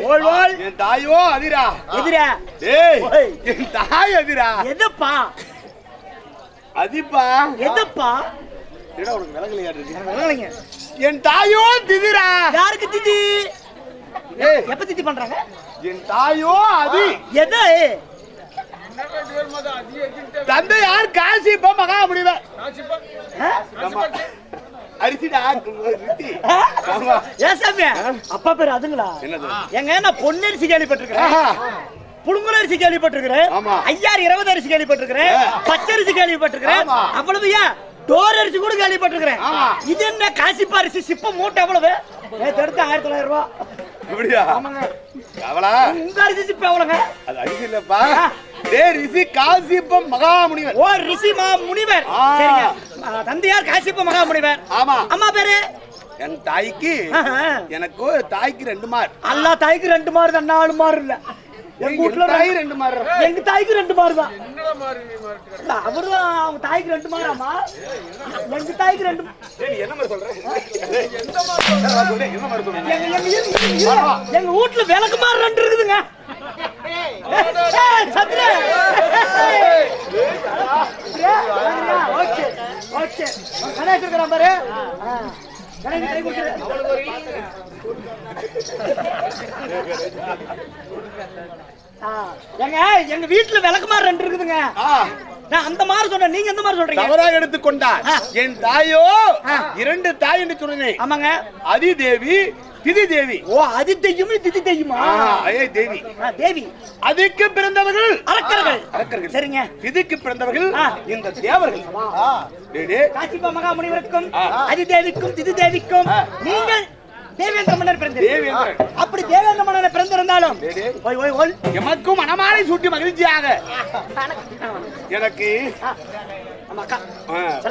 ஓல் ஓல் என் தாயோ அதிரா எதிரா டேய் என் தாய் அதிரா எதுப்பா அதிப்பா எதுப்பா ஏடா உனக்கு விலகலையா இருக்கு விலகலைங்க என் தாயோ திதிரா யாருக்கு திதி ஏய் எப்ப திதி பண்றாங்க என் தாயோ அதி எது தந்தை யார் காசிப்ப மகாமுனிவர் அரிசிடா ரித்தி ஆமா ஏசாமி அப்பா பேர் அதுங்களா என்னது எங்க நான் பொன்னரிசி கேள்விப்பட்டிருக்கிறேன் புழுங்குலரிசி கேள்விப்பட்டிருக்கிறேன் ஐயாறு 20 அரிசி கேள்விப்பட்டிருக்கிறேன் பச்சரிசி கேள்விப்பட்டிருக்கிறேன் அவ்வளவு ஏன் டோர் அரிசி கூட கேள்விப்பட்டிருக்கிறேன் இது என்ன காசிப்பா அரிசி சிப்ப மூட்டை அவ்வளவு நேற்று எடுத்து 1900 ரூபாய் அப்படியா ஆமாங்க அவளா உங்க அரிசி சிப்ப எவ்வளவுங்க அது அரிசி இல்லப்பா டேய் ரிஷி காசிப்ப மகாமுனிவர் ஓ ரிஷி முனிவர் சரிங்க தந்தையார் காசிப்ப மகாமுனிவர் ஆமா அம்மா பேரு என் தாய்க்கு எனக்கு தாய்க்கு 2 மார் அல்லா தாய்க்கு 2 மார் தான் 4 மார் இல்ல எங்க வீட்ல தாய் 2 மார் எங்க தாய்க்கு 2 மார் தான் அவரு அவங்க தாய்க்கு 2 மாராமா எங்க தாய்க்கு 2 ஏய் என்ன மாதிரி சொல்ற எந்த மாதிரி சொல்ற என்ன மாதிரி சொல்ற எங்க வீட்ல விளக்கு மார் 2 இருக்குதுங்க சத்ரே ஓகே ஓகே கணக்கு இருக்கறா பாரு கணக்கு கை கொடுத்து அவளுக்கு ஒரு எங்க வீட்டுல விளக்குமாறு 2 இருக்குதுங்க நான் அந்த மாதிரி சொன்னேன் நீங்க எந்த மாதிரி சொல்றீங்க தவறாக எடுத்துக்கொண்டார் என் தாயோ 2 தாய் என்று சொன்னேன் ஆமாங்க அதி தேவி திதி தேவி ஓ அதி தெய்வம் திதி தெய்வமா ஏய் தேவி தேவி அதுக்கு பிறந்தவர்கள் அரக்கர்கள் சரிங்க திதிக்கு பிறந்தவர்கள் இந்த தேவர்கள் டேய் காசிப்பா மகாமுனிவருக்கும் அதி தேவிக்கும் திதி தேவிக்கும் நீங்கள் தேவேந்திர மன்னர் பிறந்தீர்கள் அப்படி தேவேந்திர மன்னர் பிறந்திருந்தாலும் ஓய் ஓய் ஓய் எமக்கும் மனமாலை சூட்டி மகிழ்ச்சியாக எனக்கு அம்மா அக்கா